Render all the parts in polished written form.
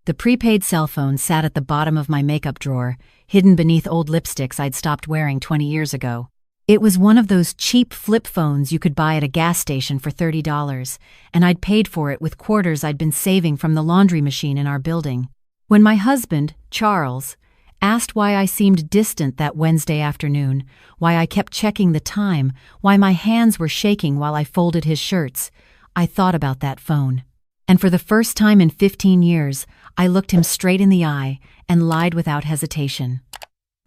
The prepaid cell phone sat at the bottom of my makeup drawer, hidden beneath old lipsticks I'd stopped wearing 20 years ago. It was one of those cheap flip phones you could buy at a gas station for $30, and I'd paid for it with quarters I'd been saving from the laundry machine in our building. When my husband, Charles, asked why I seemed distant that Wednesday afternoon, why I kept checking the time, why my hands were shaking while I folded his shirts, I thought about that phone. And for the first time in 15 years, I looked him straight in the eye and lied without hesitation.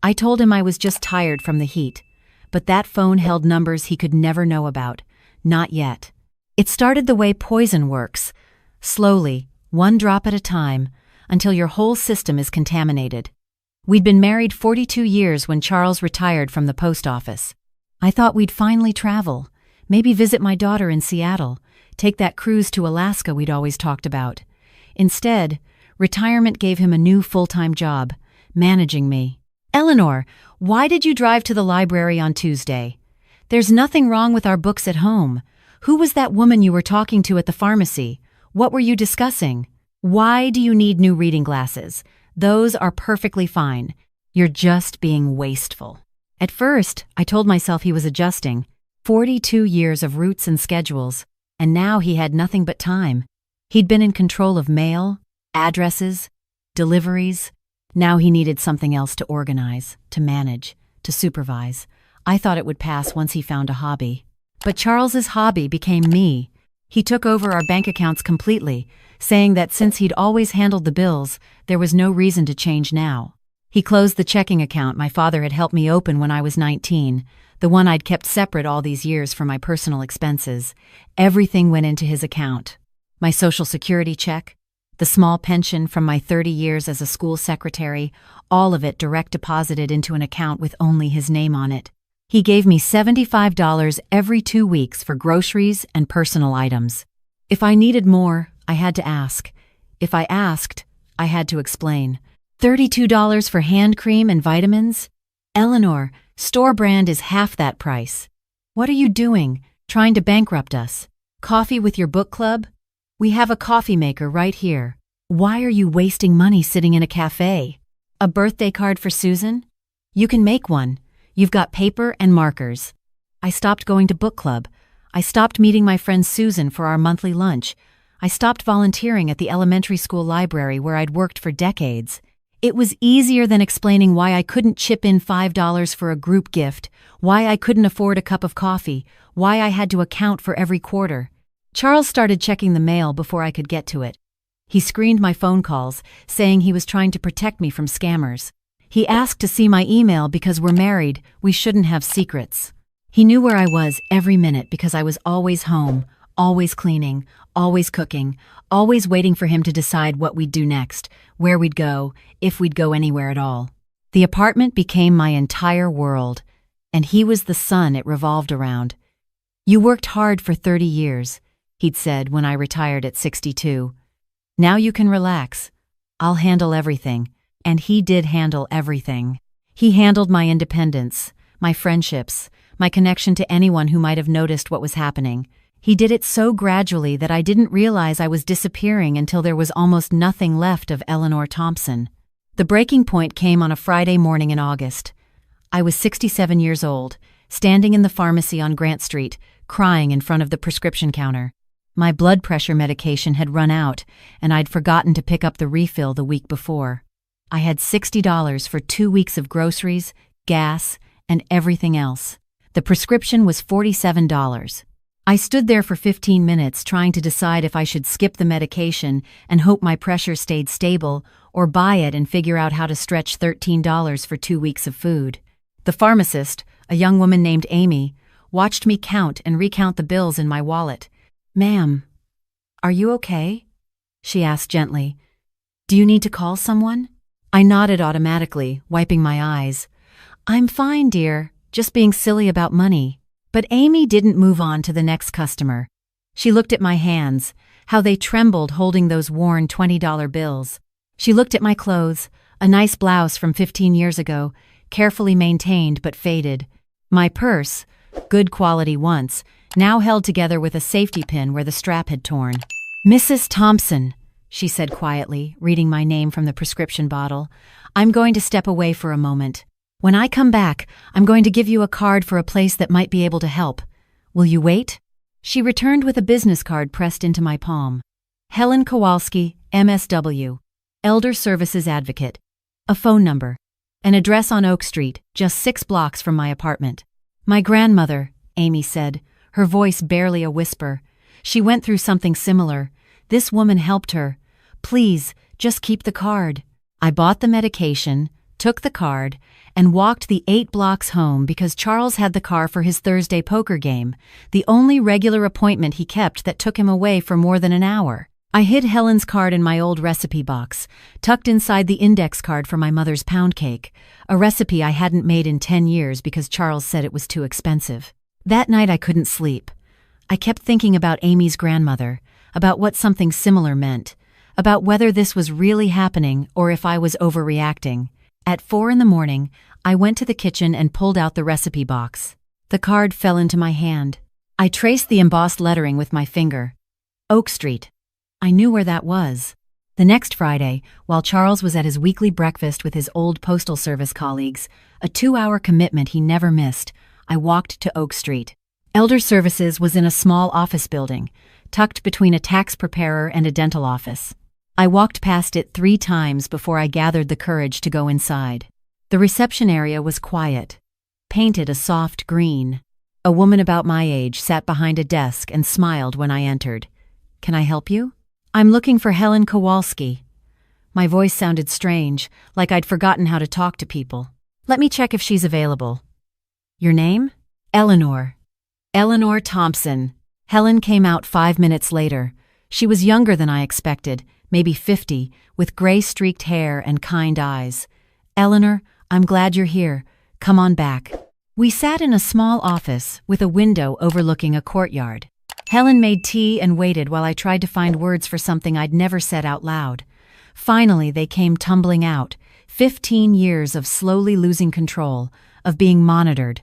I told him I was just tired from the heat, but that phone held numbers he could never know about. Not yet. It started the way poison works, slowly, one drop at a time, until your whole system is contaminated. We'd been married 42 years when Charles retired from the post office. I thought we'd finally travel, maybe visit my daughter in Seattle, take that cruise to Alaska we'd always talked about. Instead, retirement gave him a new full-time job, managing me. "Eleanor, why did you drive to the library on Tuesday? There's nothing wrong with our books at home. Who was that woman you were talking to at the pharmacy? What were you discussing? Why do you need new reading glasses? Those are perfectly fine. You're just being wasteful." At first, I told myself he was adjusting. 42 years of routes and schedules, and now he had nothing but time. He'd been in control of mail, addresses, deliveries. Now he needed something else to organize, to manage, to supervise. I thought it would pass once he found a hobby. But Charles's hobby became me. He took over our bank accounts completely, saying that since he'd always handled the bills, there was no reason to change now. He closed the checking account my father had helped me open when I was 19, the one I'd kept separate all these years for my personal expenses. Everything went into his account. My Social Security check, the small pension from my 30 years as a school secretary, all of it direct deposited into an account with only his name on it. He gave me $75 every 2 weeks for groceries and personal items. If I needed more, I had to ask. If I asked, I had to explain. $32 for hand cream and vitamins? Eleanor, store brand is half that price. What are you doing, trying to bankrupt us? Coffee with your book club? We have a coffee maker right here. Why are you wasting money sitting in a cafe? A birthday card for Susan? You can make one. You've got paper and markers. I stopped going to book club. I stopped meeting my friend Susan for our monthly lunch. I stopped volunteering at the elementary school library where I'd worked for decades. It was easier than explaining why I couldn't chip in $5 for a group gift, why I couldn't afford a cup of coffee, why I had to account for every quarter. Charles started checking the mail before I could get to it. He screened my phone calls, saying he was trying to protect me from scammers. He asked to see my email because we're married, we shouldn't have secrets. He knew where I was every minute because I was always home, always cleaning, always cooking, always waiting for him to decide what we'd do next, where we'd go, if we'd go anywhere at all. The apartment became my entire world, and he was the sun it revolved around. "You worked hard for 30 years, he'd said when I retired at 62. "Now you can relax. I'll handle everything." And he did handle everything. He handled my independence, my friendships, my connection to anyone who might have noticed what was happening. He did it so gradually that I didn't realize I was disappearing until there was almost nothing left of Eleanor Thompson. The breaking point came on a Friday morning in August. I was 67 years old, standing in the pharmacy on Grant Street, crying in front of the prescription counter. My blood pressure medication had run out, and I'd forgotten to pick up the refill the week before. I had $60 for 2 weeks of groceries, gas, and everything else. The prescription was $47. I stood there for 15 minutes trying to decide if I should skip the medication and hope my pressure stayed stable, or buy it and figure out how to stretch $13 for 2 weeks of food. The pharmacist, a young woman named Amy, watched me count and recount the bills in my wallet. "Ma'am, are you okay?" she asked gently. "Do you need to call someone?" I nodded automatically, wiping my eyes. "I'm fine, dear, just being silly about money." But Amy didn't move on to the next customer. She looked at my hands, how they trembled holding those worn $20 bills. She looked at my clothes, a nice blouse from 15 years ago, carefully maintained but faded. My purse, good quality once, now held together with a safety pin where the strap had torn. "Mrs. Thompson," she said quietly, reading my name from the prescription bottle. "I'm going to step away for a moment. When I come back, I'm going to give you a card for a place that might be able to help. Will you wait?" She returned with a business card pressed into my palm. Helen Kowalski, MSW. Elder Services Advocate. A phone number. An address on Oak Street, just 6 blocks from my apartment. "My grandmother," Amy said, her voice barely a whisper. "She went through something similar. This woman helped her. Please, just keep the card." I bought the medication, took the card, and walked the 8 blocks home because Charles had the car for his Thursday poker game, the only regular appointment he kept that took him away for more than an hour. I hid Helen's card in my old recipe box, tucked inside the index card for my mother's pound cake, a recipe I hadn't made in 10 years because Charles said it was too expensive. That night I couldn't sleep. I kept thinking about Amy's grandmother, about what something similar meant, about whether this was really happening or if I was overreacting. At 4 in the morning, I went to the kitchen and pulled out the recipe box. The card fell into my hand. I traced the embossed lettering with my finger. Oak Street. I knew where that was. The next Friday, while Charles was at his weekly breakfast with his old postal service colleagues, a 2-hour commitment he never missed, I walked to Oak Street. Elder Services was in a small office building, tucked between a tax preparer and a dental office. I walked past it 3 times before I gathered the courage to go inside. The reception area was quiet, painted a soft green. A woman about my age sat behind a desk and smiled when I entered. "Can I help you?" "I'm looking for Helen Kowalski." My voice sounded strange, like I'd forgotten how to talk to people. "Let me check if she's available." "Your name?" "Eleanor." "Eleanor Thompson." Helen came out 5 minutes later. She was younger than I expected, maybe 50, with gray-streaked hair and kind eyes. "Eleanor, I'm glad you're here. Come on back." We sat in a small office with a window overlooking a courtyard. Helen made tea and waited while I tried to find words for something I'd never said out loud. Finally, they came tumbling out. 15 years of slowly losing control, of being monitored,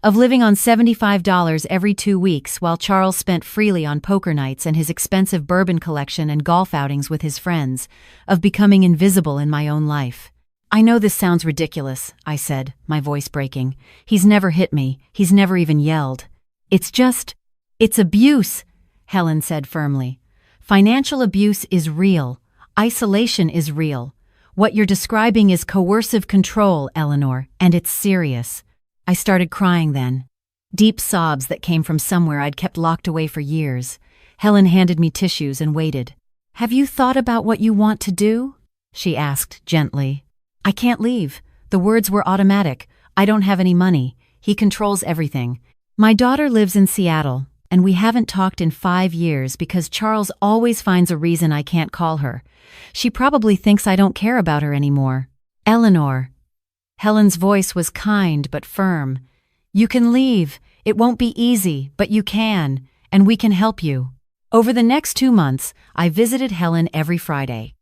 of living on $75 every 2 weeks while Charles spent freely on poker nights and his expensive bourbon collection and golf outings with his friends, of becoming invisible in my own life. "I know this sounds ridiculous," I said, my voice breaking. "He's never hit me. He's never even yelled. It's abuse," Helen said firmly. "Financial abuse is real. Isolation is real. What you're describing is coercive control, Eleanor, and it's serious." I started crying then. Deep sobs that came from somewhere I'd kept locked away for years. Helen handed me tissues and waited. "Have you thought about what you want to do?" she asked gently. "I can't leave." The words were automatic. "I don't have any money. He controls everything. My daughter lives in Seattle, and we haven't talked in 5 years because Charles always finds a reason I can't call her. She probably thinks I don't care about her anymore." "Eleanor." Helen's voice was kind but firm. "You can leave. It won't be easy, but you can, and we can help you." Over the next 2 months, I visited Helen every Friday.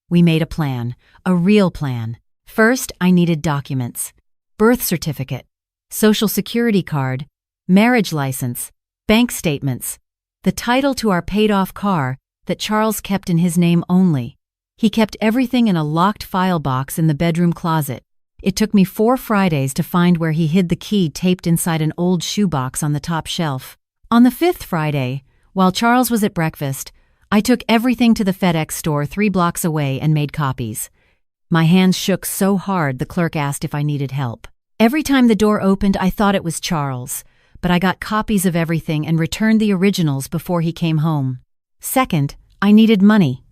We made a plan, a real plan. First, I needed documents: birth certificate, social security card, marriage license, bank statements, the title to our paid-off car that Charles kept in his name only. He kept everything in a locked file box in the bedroom closet. It took me 4 Fridays to find where he hid the key taped inside an old shoebox on the top shelf. On the 5th Friday, while Charles was at breakfast, I took everything to the FedEx store 3 blocks away and made copies. My hands shook so hard the clerk asked if I needed help. Every time the door opened, I thought it was Charles, but I got copies of everything and returned the originals before he came home. Second, I needed money.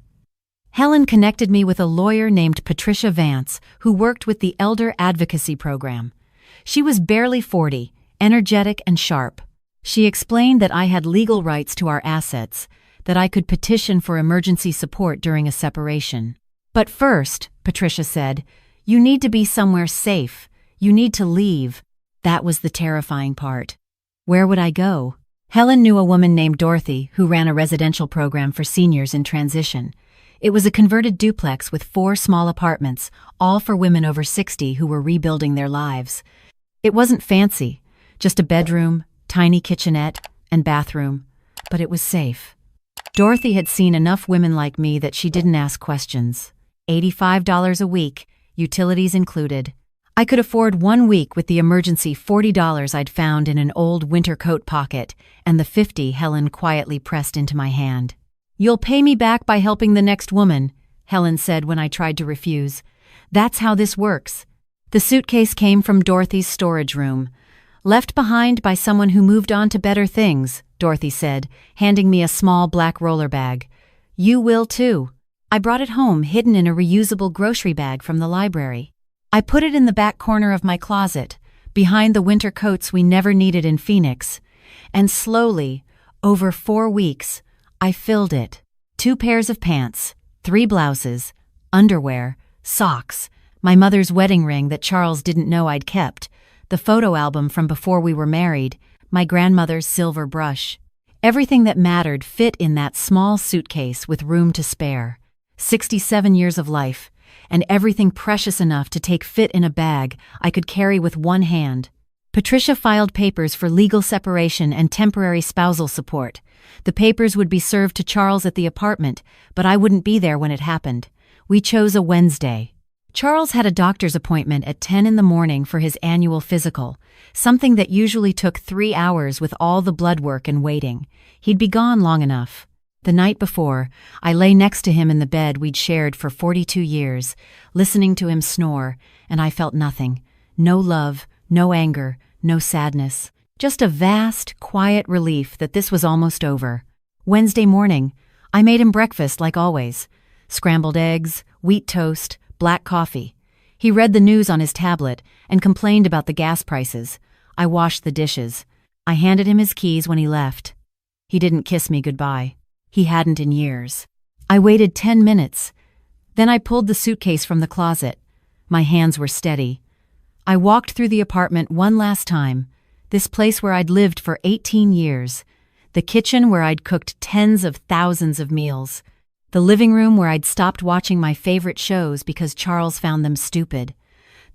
Helen connected me with a lawyer named Patricia Vance, who worked with the Elder Advocacy Program. She was barely 40, energetic and sharp. She explained that I had legal rights to our assets, that I could petition for emergency support during a separation. "But first," Patricia said, "you need to be somewhere safe. You need to leave." That was the terrifying part. Where would I go? Helen knew a woman named Dorothy who ran a residential program for seniors in transition. It was a converted duplex with 4 small apartments, all for women over 60 who were rebuilding their lives. It wasn't fancy, just a bedroom, tiny kitchenette, and bathroom, but it was safe. Dorothy had seen enough women like me that she didn't ask questions. $85 a week, utilities included. I could afford 1 week with the emergency $40 I'd found in an old winter coat pocket, and the $50 Helen quietly pressed into my hand. "You'll pay me back by helping the next woman," Helen said when I tried to refuse. "That's how this works." The suitcase came from Dorothy's storage room. "Left behind by someone who moved on to better things," Dorothy said, handing me a small black roller bag. "You will too." I brought it home hidden in a reusable grocery bag from the library. I put it in the back corner of my closet, behind the winter coats we never needed in Phoenix. And slowly, over 4 weeks, I filled it. 2 pairs of pants, 3 blouses, underwear, socks, my mother's wedding ring that Charles didn't know I'd kept, the photo album from before we were married, my grandmother's silver brush. Everything that mattered fit in that small suitcase with room to spare. 67 years of life, and everything precious enough to take fit in a bag I could carry with one hand. Patricia filed papers for legal separation and temporary spousal support. The papers would be served to Charles at the apartment, but I wouldn't be there when it happened. We chose a Wednesday. Charles had a doctor's appointment at 10 in the morning for his annual physical, something that usually took 3 hours with all the blood work and waiting. He'd be gone long enough. The night before, I lay next to him in the bed we'd shared for 42 years, listening to him snore, and I felt nothing. No love, no anger, no sadness. Just a vast, quiet relief that this was almost over. Wednesday morning, I made him breakfast like always. Scrambled eggs, wheat toast, black coffee. He read the news on his tablet and complained about the gas prices. I washed the dishes. I handed him his keys when he left. He didn't kiss me goodbye. He hadn't in years. I waited 10 minutes. Then I pulled the suitcase from the closet. My hands were steady. I walked through the apartment one last time, this place where I'd lived for 18 years, the kitchen where I'd cooked tens of thousands of meals, the living room where I'd stopped watching my favorite shows because Charles found them stupid,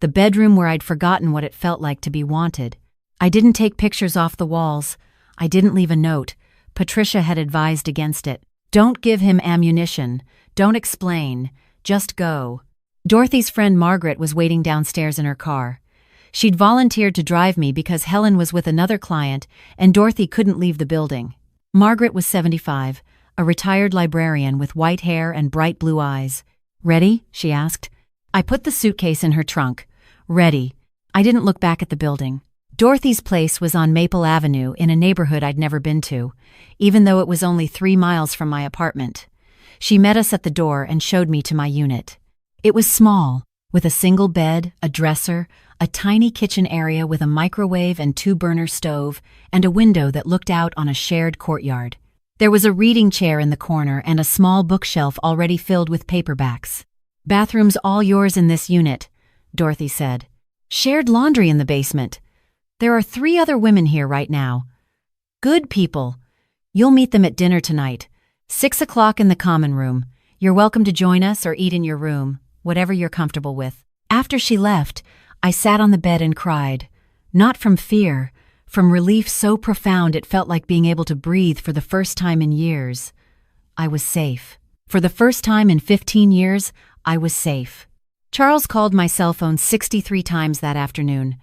the bedroom where I'd forgotten what it felt like to be wanted. I didn't take pictures off the walls. I didn't leave a note. Patricia had advised against it. Don't give him ammunition. Don't explain. Just go. Dorothy's friend Margaret was waiting downstairs in her car. She'd volunteered to drive me because Helen was with another client and Dorothy couldn't leave the building. Margaret was 75, a retired librarian with white hair and bright blue eyes. "Ready?" she asked. I put the suitcase in her trunk. Ready. I didn't look back at the building. Dorothy's place was on Maple Avenue in a neighborhood I'd never been to, even though it was only 3 miles from my apartment. She met us at the door and showed me to my unit. It was small, with a single bed, a dresser, a tiny kitchen area with a microwave and 2-burner stove, and a window that looked out on a shared courtyard. There was a reading chair in the corner and a small bookshelf already filled with paperbacks. "Bathroom's all yours in this unit," Dorothy said. "Shared laundry in the basement. There are 3 other women here right now. Good people. You'll meet them at dinner tonight. 6 o'clock in the common room. You're welcome to join us or eat in your room, whatever you're comfortable with." After she left, I sat on the bed and cried. Not from fear, from relief so profound it felt like being able to breathe for the first time in years. I was safe. For the first time in 15 years, I was safe. Charles called my cell phone 63 times that afternoon.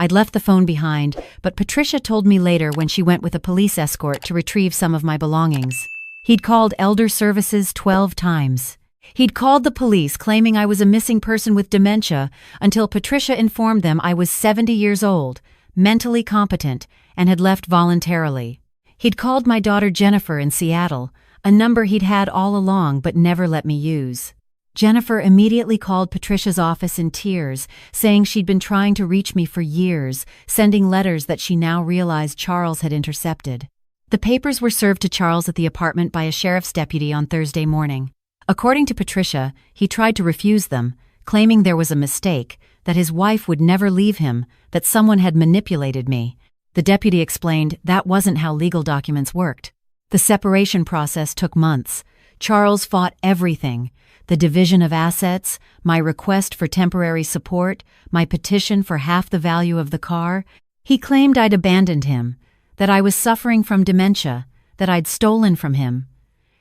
I'd left the phone behind, but Patricia told me later when she went with a police escort to retrieve some of my belongings. He'd called Elder Services 12 times. He'd called the police claiming I was a missing person with dementia until Patricia informed them I was 70 years old, mentally competent, and had left voluntarily. He'd called my daughter Jennifer in Seattle, a number he'd had all along but never let me use. Jennifer immediately called Patricia's office in tears, saying she'd been trying to reach me for years, sending letters that she now realized Charles had intercepted. The papers were served to Charles at the apartment by a sheriff's deputy on Thursday morning. According to Patricia, he tried to refuse them, claiming there was a mistake, that his wife would never leave him, that someone had manipulated me. The deputy explained that wasn't how legal documents worked. The separation process took months. Charles fought everything: the division of assets, my request for temporary support, my petition for half the value of the car. He claimed I'd abandoned him, that I was suffering from dementia, that I'd stolen from him.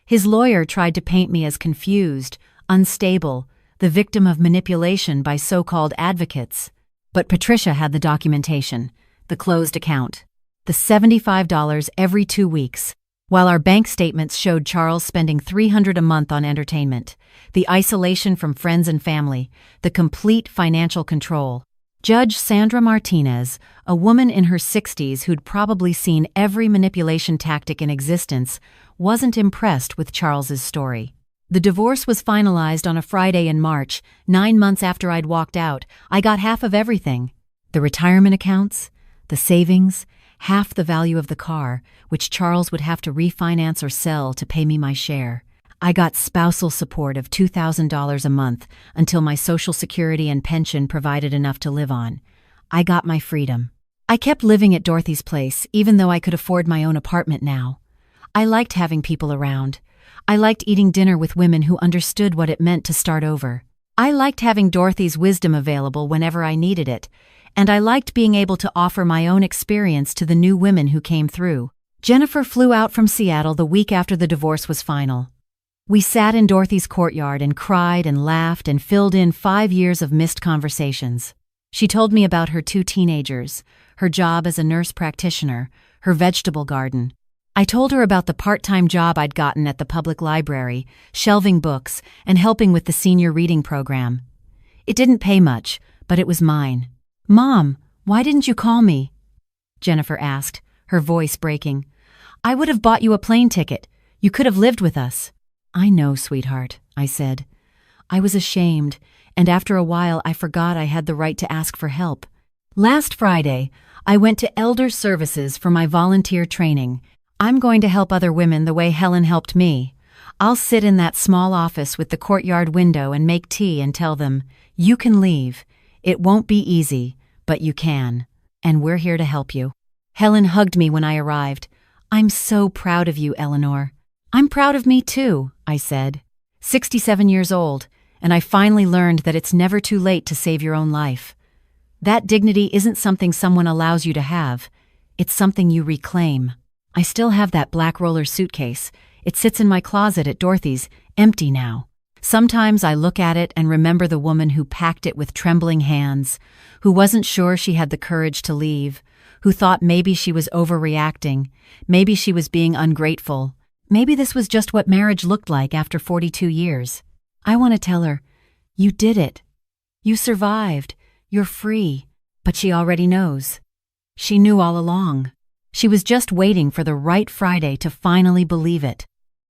His lawyer tried to paint me as confused, unstable, the victim of manipulation by so-called advocates. But Patricia had the documentation, the closed account, the $75 every 2 weeks, while our bank statements showed Charles spending $300 a month on entertainment, the isolation from friends and family, the complete financial control. Judge Sandra Martinez, a woman in her 60s who'd probably seen every manipulation tactic in existence, wasn't impressed with Charles's story. The divorce was finalized on a Friday in March. 9 months after I'd walked out, I got half of everything. The retirement accounts, the savings, half the value of the car, which Charles would have to refinance or sell to pay me my share. I got spousal support of $2,000 a month until my Social Security and pension provided enough to live on. I got my freedom. I kept living at Dorothy's place, even though I could afford my own apartment now. I liked having people around. I liked eating dinner with women who understood what it meant to start over. I liked having Dorothy's wisdom available whenever I needed it, and I liked being able to offer my own experience to the new women who came through. Jennifer flew out from Seattle the week after the divorce was final. We sat in Dorothy's courtyard and cried and laughed and filled in 5 years of missed conversations. She told me about her 2 teenagers, her job as a nurse practitioner, her vegetable garden. I told her about the part-time job I'd gotten at the public library, shelving books and helping with the senior reading program. It didn't pay much, but it was mine. "Mom, why didn't you call me?" Jennifer asked, her voice breaking. "I would have bought you a plane ticket. You could have lived with us." "I know, sweetheart," I said. I was ashamed, and after a while I forgot I had the right to ask for help. Last Friday, I went to Elder Services for my volunteer training. I'm going to help other women the way Helen helped me. I'll sit in that small office with the courtyard window and make tea and tell them, "You can leave. It won't be easy, but you can. And we're here to help you." Helen hugged me when I arrived. "I'm so proud of you, Eleanor." "I'm proud of me too," I said. 67 years old, and I finally learned that it's never too late to save your own life. That dignity isn't something someone allows you to have. It's something you reclaim. I still have that black roller suitcase. It sits in my closet at Dorothy's, empty now. Sometimes I look at it and remember the woman who packed it with trembling hands, who wasn't sure she had the courage to leave, who thought maybe she was overreacting, maybe she was being ungrateful. Maybe this was just what marriage looked like after 42 years. I want to tell her, "You did it. You survived. You're free." But she already knows. She knew all along. She was just waiting for the right Friday to finally believe it.